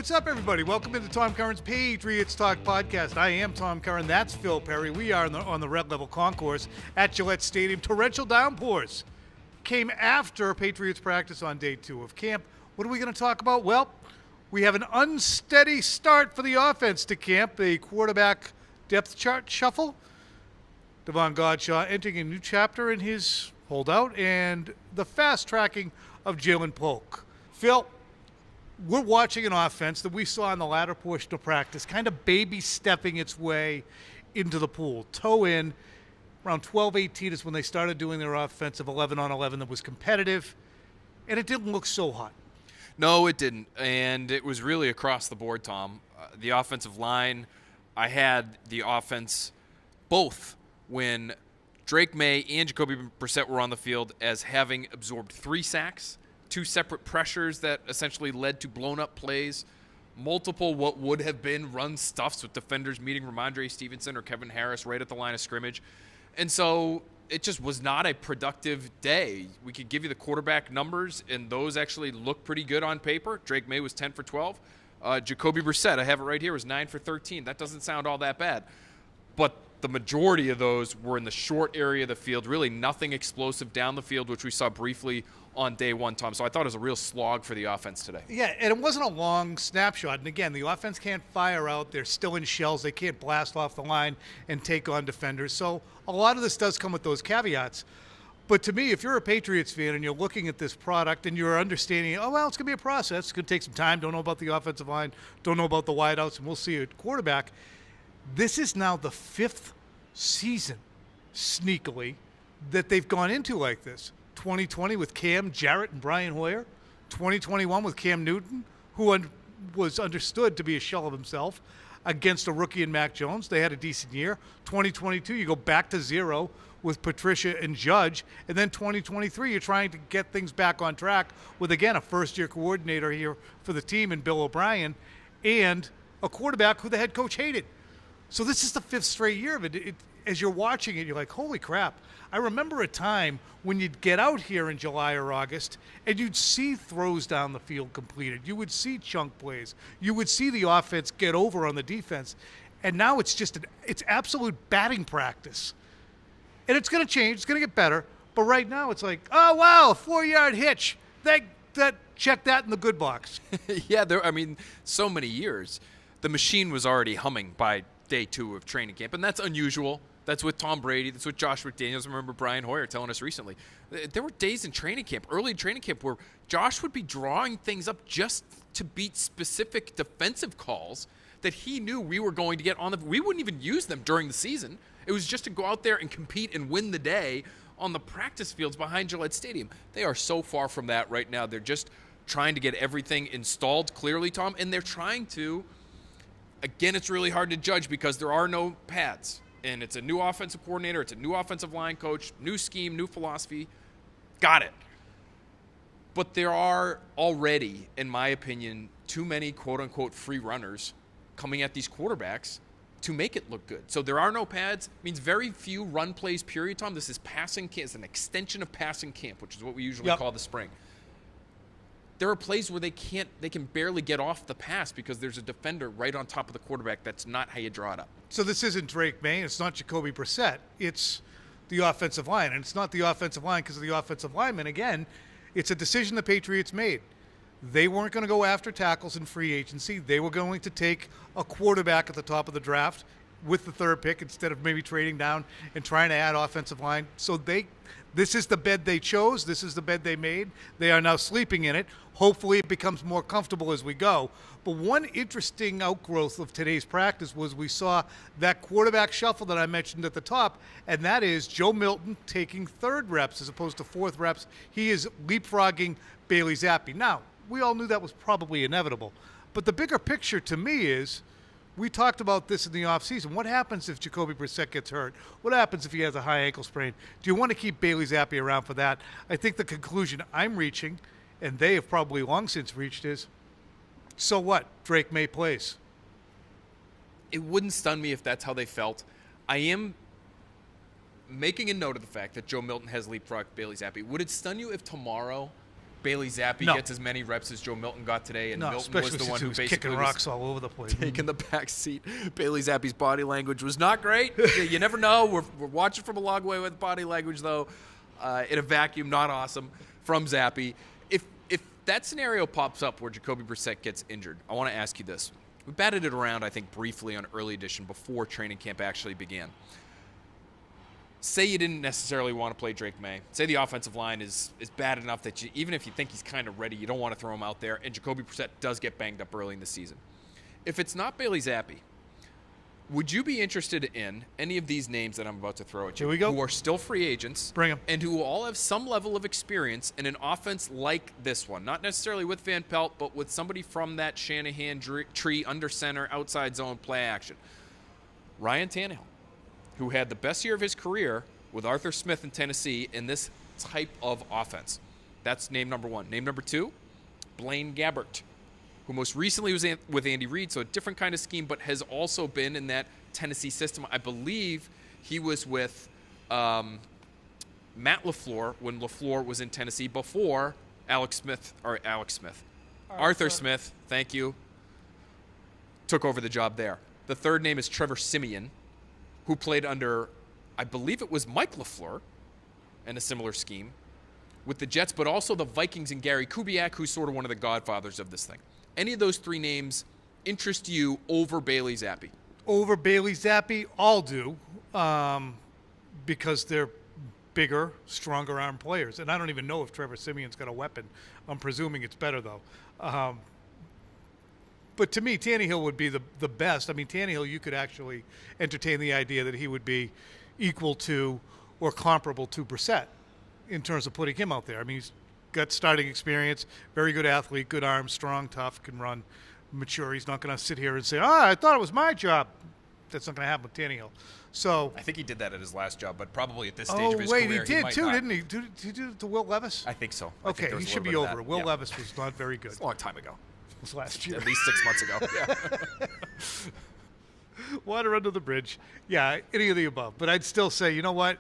what's up, everybody? Welcome into Tom Curran's Patriots Talk Podcast. I am Tom Curran. That's Phil Perry. We are on the Red Level Concourse at Gillette Stadium. Torrential downpours came after Patriots practice on day 2 of camp. What are we going to talk about? Well, we have an unsteady start for the offense to camp, a quarterback depth chart shuffle. Devon Godshaw entering a new chapter in his holdout, and the fast tracking of Ja'Lynn Polk. Phil, we're watching an offense that we saw in the latter portion of practice kind of baby stepping its way into the pool. Toe in, around 12-18 is when they started doing their offensive 11-on-11 that was competitive, and it didn't look so hot. No, it didn't, and it was really across the board, Tom. The offensive line, I had the offense both when Drake Maye and Jacoby Brissett were on the field as having absorbed 3 sacks, 2 separate pressures that essentially led to blown-up plays, multiple what would have been run stuffs with defenders meeting Ramondre Stevenson or Kevin Harris right at the line of scrimmage. And so it just was not a productive day. We could give you the quarterback numbers, and those actually look pretty good on paper. Drake Maye was 10 for 12. Jacoby Brissett, I have it right here, was 9 for 13. That doesn't sound all that bad. But the majority of those were in the short area of the field, really nothing explosive down the field, which we saw briefly on day 1, Tom. So I thought it was a real slog for the offense today. Yeah, and it wasn't a long snapshot. And again, the offense can't fire out. They're still in shells. They can't blast off the line and take on defenders. So a lot of this does come with those caveats. But to me, if you're a Patriots fan and you're looking at this product and you're understanding, oh, well, it's going to be a process. It's going to take some time. Don't know about the offensive line. Don't know about the wideouts. And we'll see at quarterback. This is now the 5th season, sneakily, that they've gone into like this. 2020 with Cam, Jarrett, and Brian Hoyer. 2021 with Cam Newton, who was understood to be a shell of himself, against a rookie in Mac Jones. They had a decent year. 2022, you go back to 0 with Patricia and Judge. And then 2023, you're trying to get things back on track with, again, a first-year coordinator here for the team in Bill O'Brien and a quarterback who the head coach hated. So this is the 5th straight year of it. As you're watching it, you're like, holy crap. I remember a time when you'd get out here in July or August and you'd see throws down the field completed. You would see chunk plays. You would see the offense get over on the defense. And now it's just it's absolute batting practice. And it's going to change. It's going to get better. But right now it's like, oh, wow, a 4-yard hitch. Check that in the good box. Yeah, so many years. The machine was already humming by day 2 of training camp, and that's unusual. That's with Tom Brady. That's with Josh McDaniels. I remember Brian Hoyer telling us recently. There were days in training camp, early training camp, where Josh would be drawing things up just to beat specific defensive calls that he knew we were going to get on. We wouldn't even use them during the season. It was just to go out there and compete and win the day on the practice fields behind Gillette Stadium. They are so far from that right now. They're just trying to get everything installed clearly, Tom, and they're trying to. Again, it's really hard to judge because there are no pads. And it's a new offensive coordinator. It's a new offensive line coach. New scheme, new philosophy. Got it. But there are already, in my opinion, too many quote-unquote free runners coming at these quarterbacks to make it look good. So there are no pads. It means very few run plays, period, Tom. This is passing camp. It's an extension of passing camp, which is what we usually call the spring. There are plays where they can barely get off the pass because there's a defender right on top of the quarterback. That's not how you draw it up. So this isn't Drake Maye. It's not Jacoby Brissett. It's the offensive line. And it's not the offensive line because of the offensive lineman. Again, it's a decision the Patriots made. They weren't going to go after tackles in free agency. They were going to take a quarterback at the top of the draft with the 3rd pick instead of maybe trading down and trying to add offensive line. So this is the bed they chose. This is the bed they made. They are now sleeping in it. Hopefully it becomes more comfortable as we go. But one interesting outgrowth of today's practice was we saw that quarterback shuffle that I mentioned at the top, and that is Joe Milton taking 3rd reps as opposed to 4th reps. He is leapfrogging Bailey Zappi. Now, we all knew that was probably inevitable. But the bigger picture to me is, we talked about this in the offseason. What happens if Jacoby Brissett gets hurt? What happens if he has a high ankle sprain? Do you want to keep Bailey Zappi around for that? I think the conclusion I'm reaching, and they have probably long since reached, is, so what? Drake Maye plays. It wouldn't stun me if that's how they felt. I am making a note of the fact that Joe Milton has leapfrogged Bailey Zappi. Would it stun you if tomorrow Bailey Zappi No. gets as many reps as Joe Milton got today, and No, Milton especially was the since one he who was basically kicking rocks all over the place. taking the back seat. Bailey Zappi's body language was not great. You never know. We're watching from a long way with body language, though. In a vacuum, not awesome from Zappi. If that scenario pops up where Jacoby Brissett gets injured, I want to ask you this. We batted it around, I think, briefly on early edition before training camp actually began. Say you didn't necessarily want to play Drake Maye. Say the offensive line is bad enough that even if you think he's kind of ready, you don't want to throw him out there, and Jacoby Brissett does get banged up early in the season. If it's not Bailey Zappi, would you be interested in any of these names that I'm about to throw at you? Here we go. Who are still free agents. Bring 'em. And who all have some level of experience in an offense like this one. Not necessarily with Van Pelt, but with somebody from that Shanahan tree, under center, outside zone play action. Ryan Tannehill, who had the best year of his career with Arthur Smith in Tennessee in this type of offense. That's name number one. Name number two, Blaine Gabbert, who most recently was with Andy Reid, so a different kind of scheme, but has also been in that Tennessee system. I believe he was with Matt LaFleur when LaFleur was in Tennessee before Arthur Smith, thank you, took over the job there. The third name is Trevor Siemian, who played under, I believe it was Mike LaFleur in a similar scheme with the Jets, but also the Vikings and Gary Kubiak, who's sort of one of the godfathers of this thing. Any of those three names interest you over Bailey Zappi? Over Bailey Zappi, all do, because they're bigger, stronger arm players. And I don't even know if Trevor Siemian's got a weapon. I'm presuming it's better, though. But to me, Tannehill would be the best. I mean, Tannehill, you could actually entertain the idea that he would be equal to or comparable to Brissett in terms of putting him out there. I mean, he's got starting experience, very good athlete, good arms, strong, tough, can run, mature. He's not going to sit here and say, I thought it was my job. That's not going to happen with Tannehill. So I think he did that at his last job, but probably at this stage of his wait, career, he did might too, not. didn't he? Did he do it to Will Levis? I think so. Okay, he should be over it. Will Levis was not very good. It's a long time ago. It was last year. At least 6 months ago. Yeah. Water under the bridge. Yeah, any of the above. But I'd still say, you know what?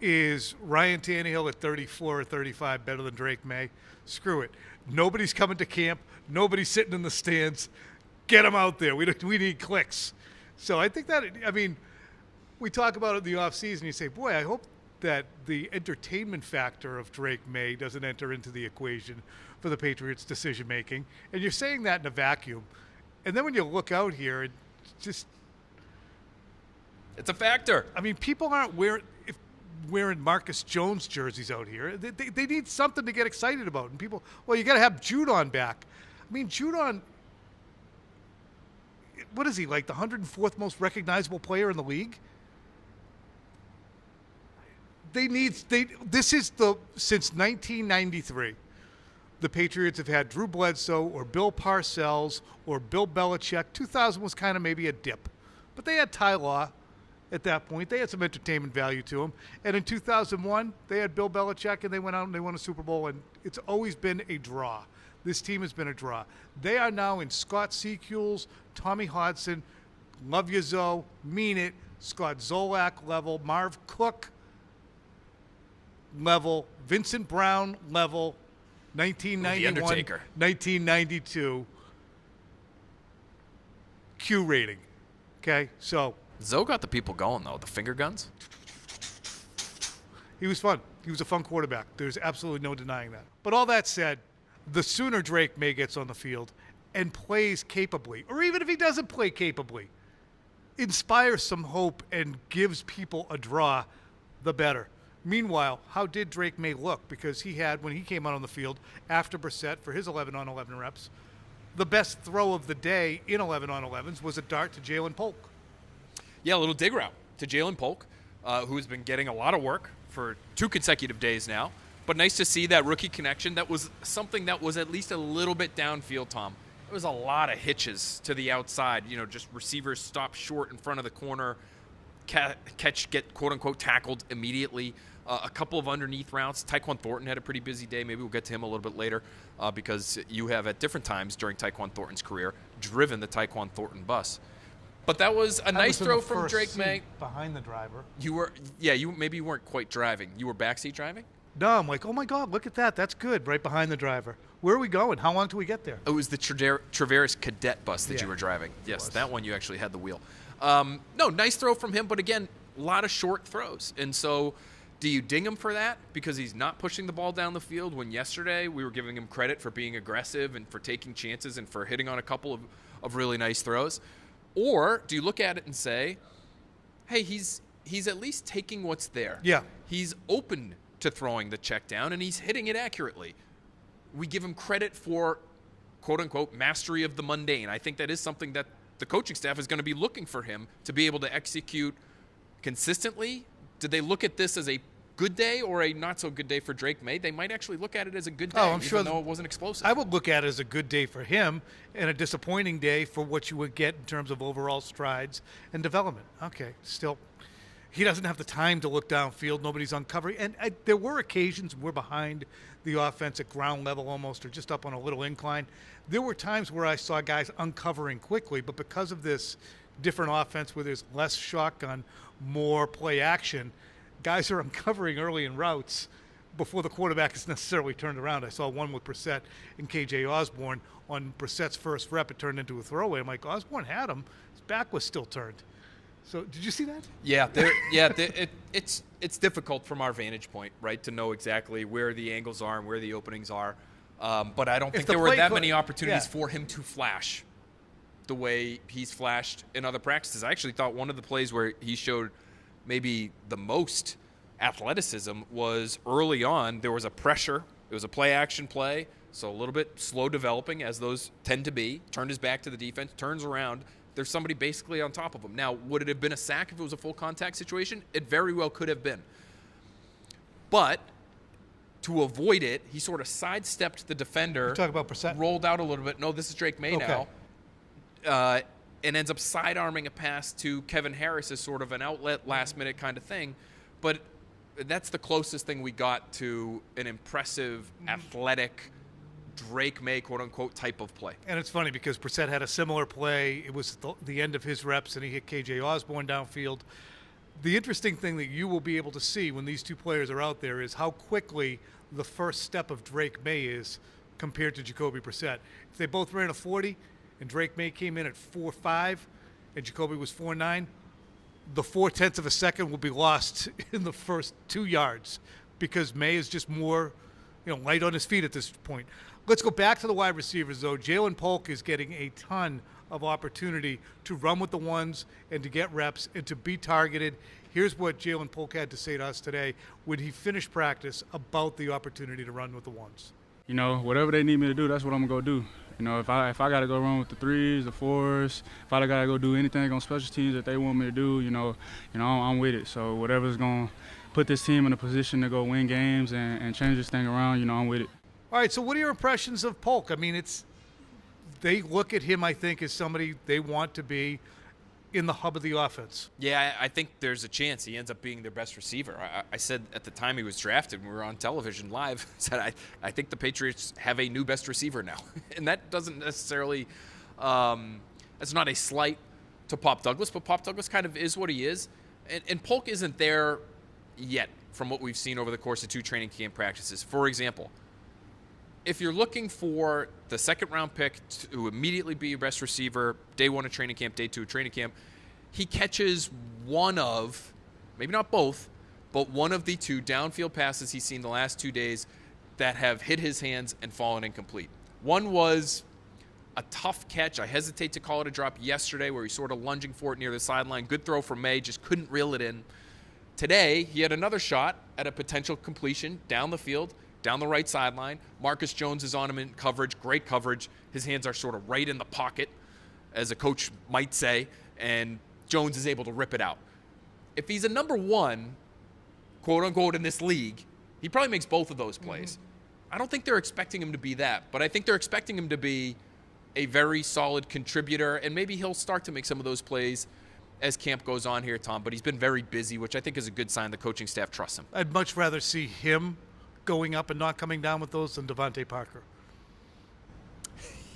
Is Ryan Tannehill at 34 or 35 better than Drake Maye? Screw it. Nobody's coming to camp. Nobody's sitting in the stands. Get them out there. We need clicks. So I think that, I mean, we talk about it in the offseason. You say, boy, I hope that the entertainment factor of Drake Maye doesn't enter into the equation for the Patriots' decision-making. And you're saying that in a vacuum. And then when you look out here, it just... It's a factor. I mean, people aren't wearing Marcus Jones jerseys out here. They need something to get excited about. And people, well, you got to have Judon back. I mean, Judon, what is he, like the 104th most recognizable player in the league? Since 1993, the Patriots have had Drew Bledsoe or Bill Parcells or Bill Belichick. 2000 was kind of maybe a dip. But they had Ty Law at that point. They had some entertainment value to them. And in 2001, they had Bill Belichick, and they went out and they won a Super Bowl, and it's always been a draw. This team has been a draw. They are now in Scott Secules, Tommy Hodson, Love You Zoe, Mean It, Scott Zolak level, Marv Cook level, Vincent Brown level, 1991, 1992 Q rating. Okay, so Zoe got the people going, though. The finger guns. he was fun. He was a fun quarterback. There's absolutely no denying that. But all that said, the sooner Drake Maye gets on the field and plays capably, or even if he doesn't play capably, inspires some hope and gives people a draw, the better. Meanwhile, how did Drake Maye look? Because he had, when he came out on the field after Brissett for his 11-on-11 reps, the best throw of the day in 11-on-11s was a dart to Ja'Lynn Polk. Yeah, a little dig route to Ja'Lynn Polk, who has been getting a lot of work for 2 consecutive days now. But nice to see that rookie connection. That was something that was at least a little bit downfield, Tom. There was a lot of hitches to the outside. You know, just receivers stop short in front of the corner, get quote-unquote tackled immediately. A couple of underneath routes. Tyquan Thornton had a pretty busy day. Maybe we'll get to him a little bit later because you have at different times during Tyquan Thornton's career driven the Tyquan Thornton bus. But that was a nice throw from Drake Maye. Behind the driver. You were, maybe you weren't quite driving. You were backseat driving? No, I'm like, oh my God, look at that. That's good. Right behind the driver. Where are we going? How long till we get there? It was the Traveris Cadet bus that you were driving. Yes, that one you actually had the wheel. No, nice throw from him, but again, a lot of short throws. And so do you ding him for that because he's not pushing the ball down the field when yesterday we were giving him credit for being aggressive and for taking chances and for hitting on a couple of really nice throws? Or do you look at it and say, hey, he's at least taking what's there. Yeah. He's open to throwing the check down, and he's hitting it accurately. We give him credit for, quote-unquote, mastery of the mundane. I think that is something that the coaching staff is going to be looking for him to be able to execute consistently. Did they look at this as a good day or a not-so-good day for Drake Maye? They might actually look at it as a good day, even though it wasn't explosive. I would look at it as a good day for him and a disappointing day for what you would get in terms of overall strides and development. Okay, still, he doesn't have the time to look downfield. Nobody's uncovering. And there were occasions we're behind the offense at ground level almost, or just up on a little incline. There were times where I saw guys uncovering quickly, but because of this different offense where there's less shotgun, more play action, guys are uncovering early in routes before the quarterback is necessarily turned around. I saw one with Brissett and KJ Osborne. On Brissett's first rep, it turned into a throwaway. I'm like, Osborne had him. His back was still turned. So did you see that? Yeah, it's difficult from our vantage point, right, to know exactly where the angles are and where the openings are. But I don't think there were that many opportunities for him to flash the way he's flashed in other practices. I actually thought one of the plays where he showed maybe the most athleticism was early on. There was a pressure. It was a play-action play, so a little bit slow developing, as those tend to be. Turned his back to the defense, turns around. There's somebody basically on top of him. Now, would it have been a sack if it was a full contact situation? It very well could have been. But to avoid it, he sort of sidestepped the defender. You're talking about Brissett? Rolled out a little bit. No, this is Drake Maye now. And ends up side-arming a pass to Kevin Harris as sort of an outlet, last-minute kind of thing. But that's the closest thing we got to an impressive, athletic Drake Maye, quote-unquote, type of play. And it's funny because Brissett had a similar play. It was the end of his reps, and he hit KJ Osborne downfield. The interesting thing that you will be able to see when these two players are out there is how quickly the first step of Drake Maye is compared to Jacoby Brissett. If they both ran a 40 and Drake Maye came in at 4.5 and Jacoby was 4.9, the 0.4 of a second will be lost in the first 2 yards because Maye is just more, light on his feet at this point. Let's go back to the wide receivers, though. Ja'Lynn Polk is getting a ton of opportunity to run with the ones and to get reps and to be targeted. Here's what Ja'Lynn Polk had to say to us today when he finished practice about the opportunity to run with the ones. Whatever they need me to do, that's what I'm going to go do. If I got to go run with the 3s, the 4s, if I got to go do anything on special teams that they want me to do, I'm with it. So whatever's going to put this team in a position to go win games and change this thing around, I'm with it. All right, so what are your impressions of Polk? I mean, they look at him, I think, as somebody they want to be in the hub of the offense. Yeah, I think there's a chance he ends up being their best receiver. I said at the time he was drafted, when we were on television live, I think the Patriots have a new best receiver now. And that doesn't necessarily that's not a slight to Pop Douglas, but Pop Douglas kind of is what he is. And Polk isn't there yet from what we've seen over the course of 2 training camp practices. For example, if you're looking for the second-round pick to immediately be your best receiver, day 1 of training camp, day 2 of training camp, he catches one of, maybe not both, but one of the 2 downfield passes he's seen the last 2 days that have hit his hands and fallen incomplete. One was a tough catch. I hesitate to call it a drop yesterday where he's sort of lunging for it near the sideline. Good throw from Maye, just couldn't reel it in. Today, he had another shot at a potential completion down the field, down the right sideline. Marcus Jones is on him in coverage, great coverage. His hands are sort of right in the pocket, as a coach might say, and Jones is able to rip it out. If he's a number 1, quote-unquote, in this league, he probably makes both of those plays. I don't think they're expecting him to be that, but I think they're expecting him to be a very solid contributor, and maybe he'll start to make some of those plays as camp goes on here, Tom, but he's been very busy, which I think is a good sign the coaching staff trusts him. I'd much rather see him going up and not coming down with those than Devontae Parker.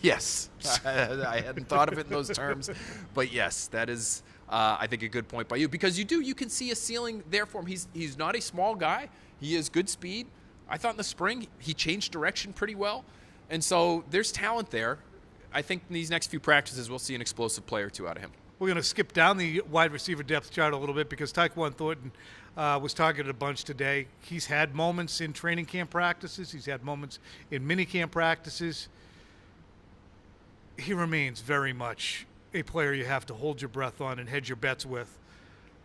Yes. I hadn't thought of it in those terms, but yes, that is, I think, a good point by you, because you can see a ceiling there for him. He's not a small guy. He has good speed, I thought in the spring he changed direction pretty well. And so there's talent there. I think in these next few practices we'll see an explosive play or two out of him. We're going to skip down the wide receiver depth chart a little bit because Tyquan Thornton was targeted a bunch today. He's had moments in training camp practices. He's had moments in mini camp practices. He remains very much a player you have to hold your breath on and hedge your bets with.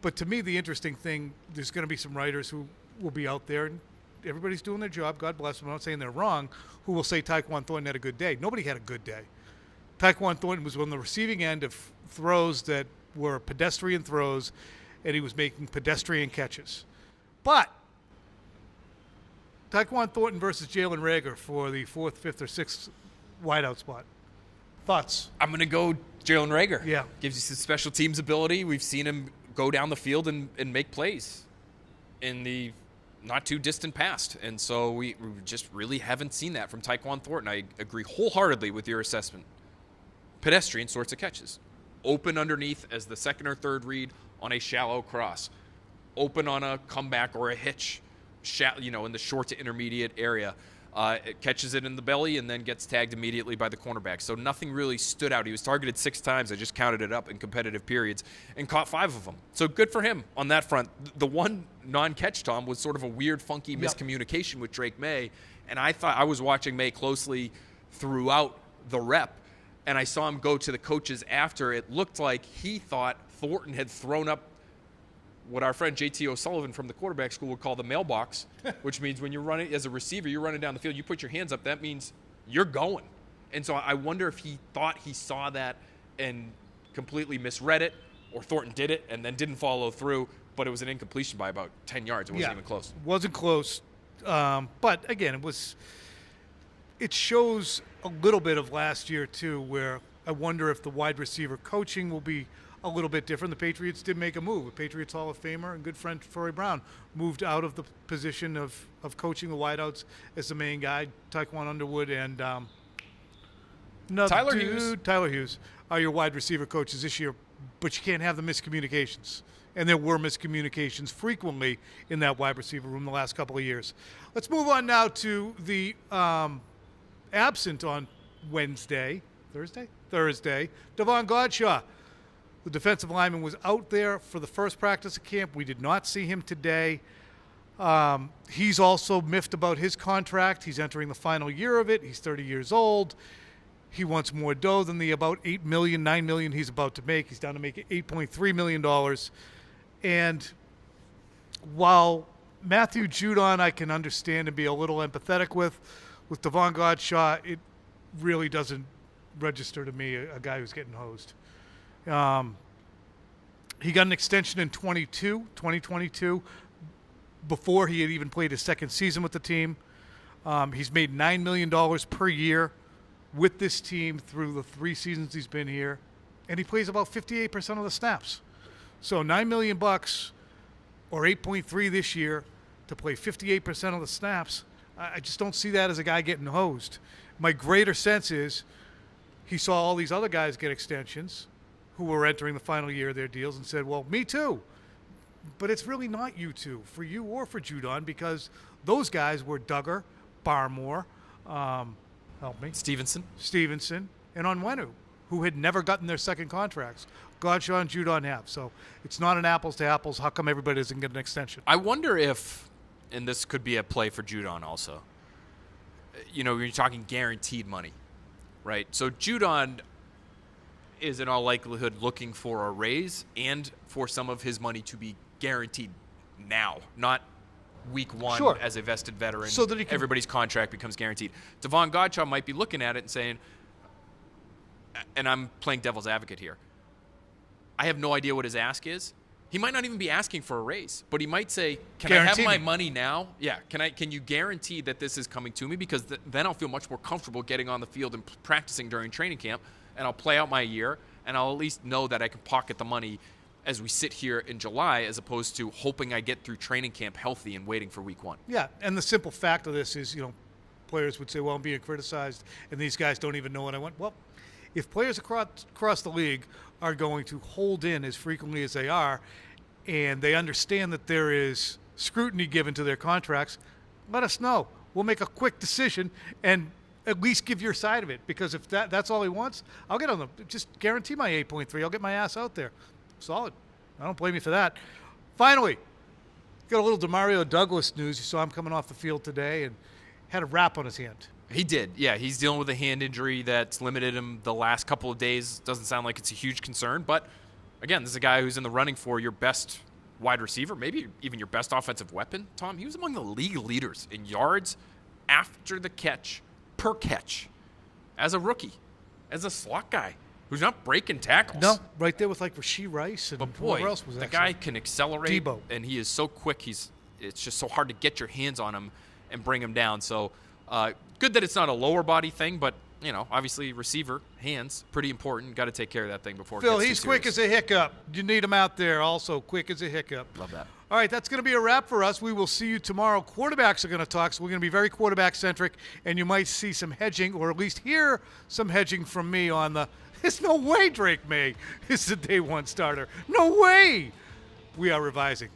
But to me, the interesting thing, there's going to be some writers who will be out there, and everybody's doing their job, God bless them, I'm not saying they're wrong, who will say Tyquan Thornton had a good day. Nobody had a good day. Tyquan Thornton was on the receiving end of throws that were pedestrian throws, and he was making pedestrian catches. But Tyquan Thornton versus Jalen Reagor for the 4th, 5th, or 6th wideout spot. Thoughts? I'm going to go Ja'Lynn Reagor. Yeah. Gives you some special teams ability. We've seen him go down the field and make plays in the not too distant past. And so we just really haven't seen that from Tyquan Thornton. I agree wholeheartedly with your assessment. Pedestrian sorts of catches. Open underneath as the second or third read on a shallow cross. Open on a comeback or a hitch, in the short to intermediate area. It catches it in the belly and then gets tagged immediately by the cornerback. So nothing really stood out. He was targeted 6 times. I just counted it up in competitive periods and caught 5 of them. So good for him on that front. The one non-catch, Tom, was sort of a weird, funky miscommunication with Drake Maye. And I thought I was watching Maye closely throughout the rep. And I saw him go to the coaches after. It looked like he thought Thornton had thrown up what our friend J.T. O'Sullivan from the quarterback school would call the mailbox, which means when you're running as a receiver, you're running down the field, you put your hands up, that means you're going. And so I wonder if he thought he saw that and completely misread it, or Thornton did it and then didn't follow through, but it was an incompletion by about 10 yards. It wasn't even close. Wasn't close. But, again, it shows a little bit of last year, too, where I wonder if the wide receiver coaching will be a little bit different. The Patriots did make a move. The Patriots Hall of Famer and good friend Torrey Brown moved out of the position of coaching the wideouts as the main guy. Tyquan Underwood and Tyler Hughes are your wide receiver coaches this year, but you can't have the miscommunications. And there were miscommunications frequently in that wide receiver room the last couple of years. Let's move on now to the absent on Thursday, Devon Godshaw. The defensive lineman was out there for the first practice of camp. We did not see him today. He's also miffed about his contract. He's entering the final year of it. He's 30 years old. He wants more dough than the about $8 million, $9 million he's about to make. He's down to make $8.3 million. And while Matthew Judon I can understand and be a little empathetic with Devon Godshaw, it really doesn't register to me a guy who's getting hosed. He got an extension in 2022, before he had even played his second season with the team. He's made $9 million per year with this team through the 3 seasons he's been here, and he plays about 58% of the snaps. So $9 million or 8.3 this year to play 58% of the snaps. I just don't see that as a guy getting hosed. My greater sense is he saw all these other guys get extensions who were entering the final year of their deals and said, well, me too. But it's really not you two, for you or for Judon, because those guys were Duggar, Barmore, help me, Stevenson, and Onwenu, who had never gotten their second contracts. Godshaw and Judon have. So it's not an apples to apples. How come everybody doesn't get an extension? I wonder if, and this could be a play for Judon also, you're talking guaranteed money, right? So Judon is in all likelihood looking for a raise and for some of his money to be guaranteed now, not week one as a vested veteran. So that everybody's contract becomes guaranteed. Devon Godshaw might be looking at it and saying, and I'm playing devil's advocate here, I have no idea what his ask is. He might not even be asking for a raise, but he might say, can I have my money now? Yeah, can you guarantee that this is coming to me? Because then I'll feel much more comfortable getting on the field and practicing during training camp, and I'll play out my year, and I'll at least know that I can pocket the money as we sit here in July, as opposed to hoping I get through training camp healthy and waiting for week 1. Yeah, and the simple fact of this is, players would say, well, I'm being criticized, and these guys don't even know what I want. Well, if players across the league are going to hold in as frequently as they are, and they understand that there is scrutiny given to their contracts, let us know. We'll make a quick decision and at least give your side of it, because if that's all he wants, I'll get on the – just guarantee my 8.3. I'll get my ass out there. Solid. I don't blame you for that. Finally, got a little DeMario Douglas news. You saw him coming off the field today and had a wrap on his hand. He did. Yeah, he's dealing with a hand injury that's limited him the last couple of days. Doesn't sound like it's a huge concern. But, again, this is a guy who's in the running for your best wide receiver, maybe even your best offensive weapon. Tom, he was among the league leaders in yards after the catch, per catch, as a rookie, as a slot guy who's not breaking tackles. No, right there with, like, Rashee Rice and but boy, whoever else was the that? guy can accelerate, Debo. and he is so quick. It's just so hard to get your hands on him and bring him down. So good that it's not a lower body thing, but, you know, obviously receiver, hands, pretty important. Got to take care of that thing before Phil, it gets he's too quick serious. as a hiccup. You need him out there also, quick as a hiccup. Love that. All right, that's going to be a wrap for us. We will see you tomorrow. Quarterbacks are going to talk, so we're going to be very quarterback-centric, and you might see some hedging, or at least hear some hedging from me on the, there's no way Drake Maye is the day one starter. No way. We are revising.